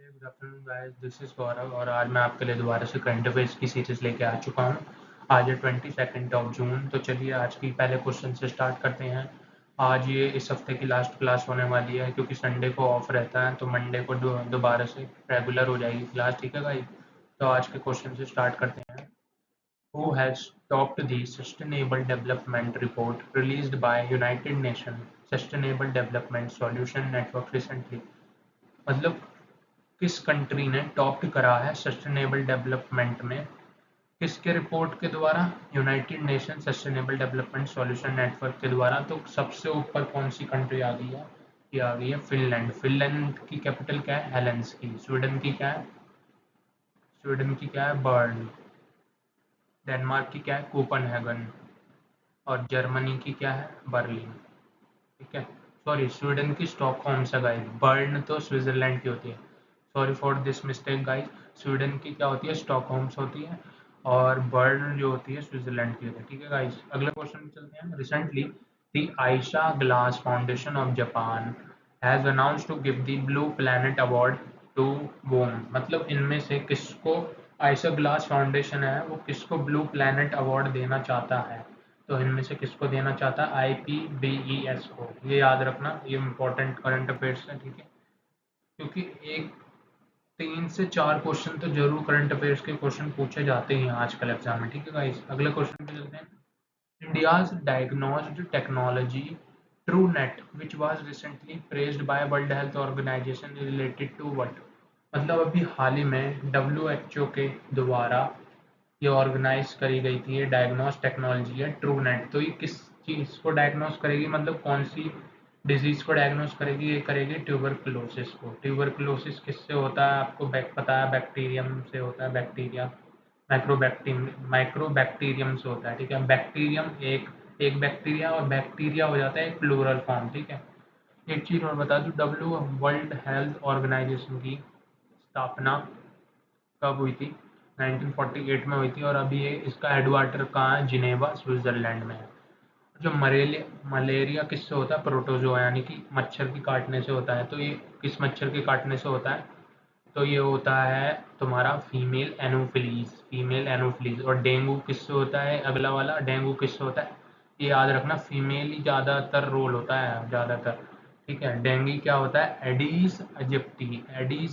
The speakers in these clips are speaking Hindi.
Good afternoon guys, this is Gaurav और आज मैं आपके लिए दोबारा से करंट अफेयर्स की सीरीज़ लेके आ चुका हूँ। आज है 22 जून। तो चलिए आज की पहले क्वेश्चन से स्टार्ट करते हैं। आज ये इस हफ्ते की लास्ट क्लास होने वाली है क्योंकि संडे को ऑफ रहता है, तो मंडे को दोबारा से रेगुलर हो जाएगी क्लास। ठीक है गाइस, तो आज के क्वेश्चन से स्टार्ट करते हैं। Who has topped the Sustainable Development Report released by United Nations Sustainable Development Solution Network recently? मतलब किस कंट्री ने टॉप करा है सस्टेनेबल डेवलपमेंट में, किसके रिपोर्ट के द्वारा? United nation sustainable development solution network के द्वारा। तो सबसे ऊपर कौन सी कंट्री आ गई है? ये आ गई है फिनलैंड। फिनलैंड की कैपिटल क्या है? हेलेंस्की। स्वीडन की क्या है? स्वीडन की क्या है? बर्न। डेनमार्क की क्या है? कोपनहेगन। और जर्मनी की क्या है? बर्लिन। ठीक है, सॉरी, स्वीडन की स्टॉकहोम से गाइस। बर्न तो स्विट्जरलैंड की होती है। Sorry for this mistake guys. Sweden की क्या होती है? स्टॉकहोम से होती है। और बर्न जो होती है स्विट्जरलैंड की होती है। ठीक है गाइस, अगले क्वेश्चन में चलते हैं। Recently the Asahi glass foundation of Japan has announced to give the blue planet award to whom. मतलब इनमें से किसको? आयशा ग्लास फाउंडेशन है वो किसको ब्लू प्लैनेट अवार्ड देना चाहता है? तो इनमें से किसको देना चाहता है? IPBES को। ये याद रखना, ये इंपॉर्टेंट करंट अफेयर्स है। ठीक है, क्योंकि एक 3 से 4 क्वेश्चन तो जरूर करंट अफेयर्स के क्वेश्चन पूछे जाते हैं आजकल एग्जाम में। ठीक है गाइस, अगले क्वेश्चन पे चलते हैं। India's diagnosed technology TrueNet which was recently praised by World Health Organization related to what? मतलब अभी हाल ही में WHO के द्वारा ये ऑर्गेनाइज करी गई थी। ये डायग्नोस टेक्नोलॉजी है ट्रू नेट। तो ये किस चीज़ को डायग्नोस करेगी? मतलब कौन सी डिजीज़ को डायग्नोस करेगी? ये करेगी ट्यूबरकुलोसिस को। ट्यूबरकुलोसिस किससे होता है? आपको पता है, बैक्टीरियम से होता है। बैक्टीरिया माइक्रोबैक्टीरियम से होता है। ठीक है, बैक्टीरियम एक एक बैक्टीरिया, और बैक्टीरिया हो जाता है एक प्लूरल फॉर्म। ठीक है, एक चीज़ और बता दूं, वर्ल्ड हेल्थ ऑर्गेनाइजेशन की स्थापना कब हुई थी? 1948 में हुई थी। और अभी ये इसका हेडवार्टर कहाँ है? जिनेवा, स्विट्जरलैंड में है। जो मलेरिया किससे होता है? प्रोटोजोआ, यानी कि मच्छर के काटने से होता है। तो ये किस मच्छर के काटने से होता है? तो ये होता है तुम्हारा फीमेल एनोफिलीज। और डेंगू किससे होता है? अगला वाला डेंगू किससे होता है? ये याद रखना, फीमेल ही ज़्यादातर रोल होता है, ज़्यादातर। ठीक है, डेंगू क्या होता है? एडीज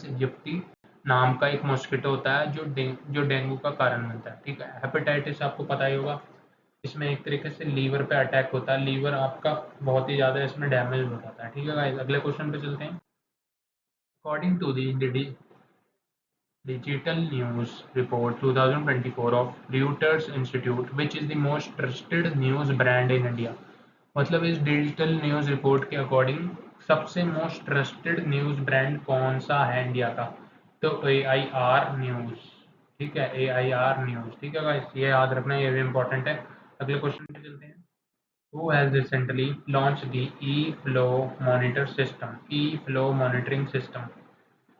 इजिप्टी नाम का एक मॉस्किटो होता है जो डेंगू का कारण बनता है। ठीक है, हेपेटाइटिस आपको पता ही होगा। इसमें एक तरीके से लीवर पे अटैक होता है, लीवर आपका बहुत ही ज़्यादा इसमें डैमेज हो जाता है। ठीक है गाइस, अगले क्वेश्चन पे चलते हैं। According to the Digital News Report 2024 of Reuters Institute, which is the most trusted news brand in India। मतलब इस डिजिटल न्यूज़ रिपोर्ट के अकॉर्डिंग सबसे मोस्ट ट्रस्टेड न्यूज़ ब्रांड कौन सा है इंडिया का? तो AIR न्यूज़। ठीक है, AIR न्यूज़। ठीक है गाइस, ये याद रखना, ये भी इंपॉर्टेंट है। अगले क्वेश्चन पे चलते हैं। Who has recently launched the e-flow monitor system? E-flow monitoring system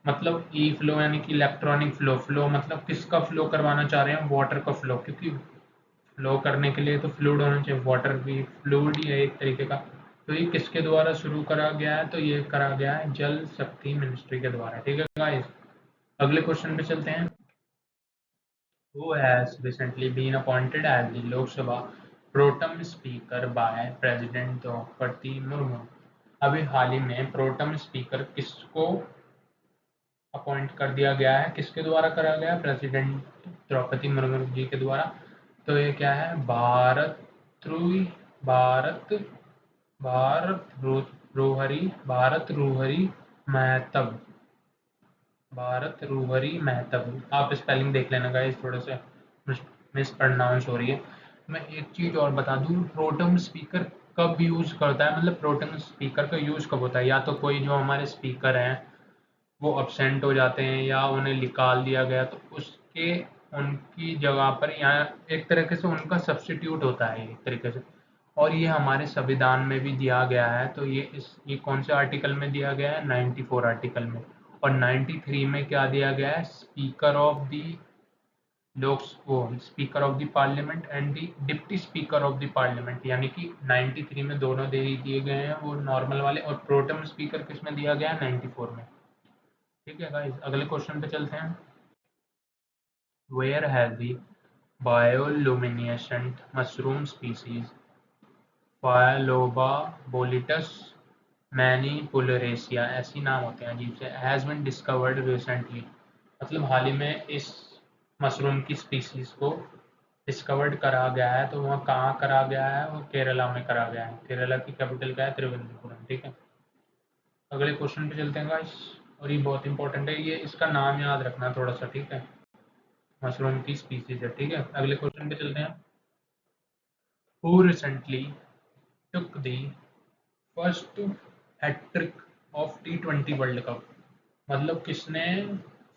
मतलब ई फ्लो यानी कि इलेक्ट्रॉनिक फ्लो। फ्लो मतलब किसका फ्लो करवाना चाह रहे हैं? वाटर का फ्लो, क्योंकि फ्लो करने के लिए तो फ्लूइड होना चाहिए। वाटर भी फ्लूइड ही है एक तरीके का। तो ये किसके द्वारा शुरू करा गया है? तो ये करा गया है जल शक्ति मिनिस्ट्री के द्वारा। ठीक है गाइस, अगले क्वेश्चन पे चलते हैं। Who has recently been appointed as the Lok Sabha Pro Tem Speaker by President Draupadi Murmu? अभी हाल ही में प्रोटम स्पीकर किसको अपॉइंट कर दिया गया है? किसके द्वारा करा गया? प्रेसिडेंट द्रौपदी मुर्मू जी के द्वारा। तो ये क्या है? भारत भारत रूहरी महतब। भारत रूहरी महतब। आप स्पेलिंग देख लेना गाइस, थोड़े से मिस प्रोनाउंस हो रही है। मैं एक चीज़ और बता दूं, प्रोटम स्पीकर कब यूज़ करता है? मतलब प्रोटम स्पीकर का यूज़ कब होता है? या तो कोई जो हमारे स्पीकर हैं वो अब्सेंट हो जाते हैं या उन्हें निकाल दिया गया, तो उसके उनकी जगह पर यहाँ एक तरीके से उनका सब्स्टिट्यूट होता है एक तरीके से। और ये हमारे संविधान में भी दिया गया है। तो ये कौन से आर्टिकल में दिया गया है? 94 आर्टिकल में। और 93 में क्या दिया गया है? Speaker of the parliament and the deputy speaker of the parliament, यानी कि 93 में दोनों दे दिए गए हैं वो नॉर्मल वाले। और प्रोटम स्पीकर किस में दिया गया है? 94 में। ठीक है गाइस, अगले क्वेश्चन पे चलते हैं। Where has the bioluminescent mushroom species फालोबा बोलिटस मैनीपुलरेसिया, ऐसी नाम होते हैं अजीब से, हैज बीन डिस्कवर्ड रिसेंटली, मतलब हाल ही में इस मशरूम की स्पीसीज को डिस्कवर्ड करा गया है। तो वहाँ कहाँ करा गया है? वो केरला में करा गया है। केरला की कैपिटल क्या है? तिरुवनंतपुरम। ठीक है, अगले क्वेश्चन पे चलते हैं गाइस, और ये बहुत इंपॉर्टेंट है, ये इसका नाम याद रखना थोड़ा सा, ठीक है। मशरूम की स्पीसीज है, ठीक है। अगले क्वेश्चन पे चलते हैं। Who recently took the first hattrick of T20 world cup, मतलब किसने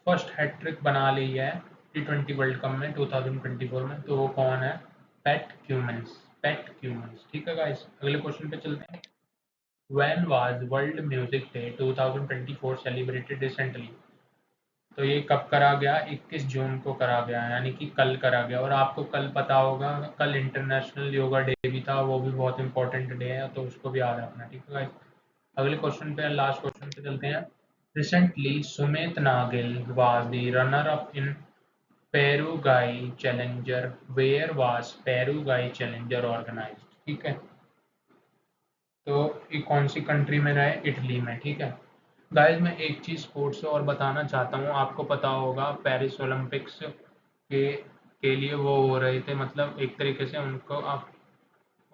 फर्स्ट हैट्रिक बना ली है T20 वर्ल्ड कप में 2024 में? तो वो कौन है? PAT Cummins. पैट क्यूमिंस, ठीक है गाइस। अगले क्वेश्चन पे चलते हैं। When was world music day 2024 celebrated recently? तो ये कब करा गया? 21 जून को करा गया, यानी कि कल करा गया। और आपको कल पता होगा, कल इंटरनेशनल योगा डे भी था, वो भी बहुत इंपॉर्टेंट डे है, तो उसको भी याद रखना, ठीक है गाइस। अगले क्वेश्चन पे, लास्ट क्वेश्चन पे चलते हैं। Recently Sumit Nagal was the runner up in Perugia challenger, where was Perugia challenger organised? ठीक है, तो ये कौन सी कंट्री में रहे? इटली में, ठीक है। गाइस, मैं एक चीज़ स्पोर्ट्स से और बताना चाहता हूँ। आपको पता होगा पेरिस ओलंपिक्स के लिए वो हो रहे थे, मतलब एक तरीके से उनको आप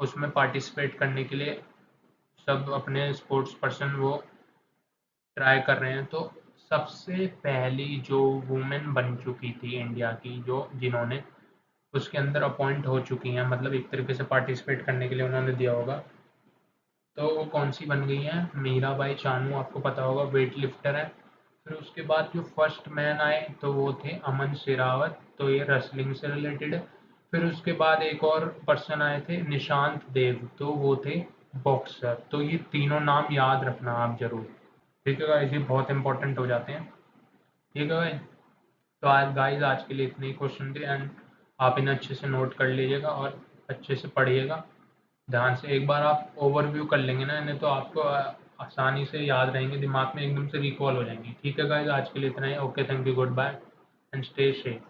उसमें पार्टिसिपेट करने के लिए सब अपने स्पोर्ट्स पर्सन वो ट्राई कर रहे हैं। तो सबसे पहली जो वुमेन बन चुकी थी इंडिया की, जो जिन्होंने उसके अंदर अपॉइंट हो चुकी हैं, मतलब एक तरीके से पार्टिसिपेट करने के लिए उन्होंने दिया होगा, तो वो कौन सी बन गई हैं? मीराबाई चानू, आपको पता होगा, वेट लिफ्टर है। फिर उसके बाद जो फर्स्ट मैन आए तो वो थे अमन शेरावत, तो ये रेसलिंग से रिलेटेड है। फिर उसके बाद एक और पर्सन आए थे निशांत देव, तो वो थे बॉक्सर। तो ये तीनों नाम याद रखना आप जरूर, ठीक है गाइस, ये बहुत इंपॉर्टेंट हो जाते हैं, ठीक है गाइस। तो आज गाइस, आज के लिए इतने ही क्वेश्चन थे, एंड आप इन्हें अच्छे से नोट कर लीजिएगा और अच्छे से पढ़िएगा ध्यान से। एक बार आप ओवरव्यू कर लेंगे ना इन्हें, तो आपको आसानी से याद रहेंगे, दिमाग में एकदम से रिकॉल हो जाएंगे, ठीक है गाइस। आज के लिए इतना ही। Okay, thank you, goodbye and stay safe.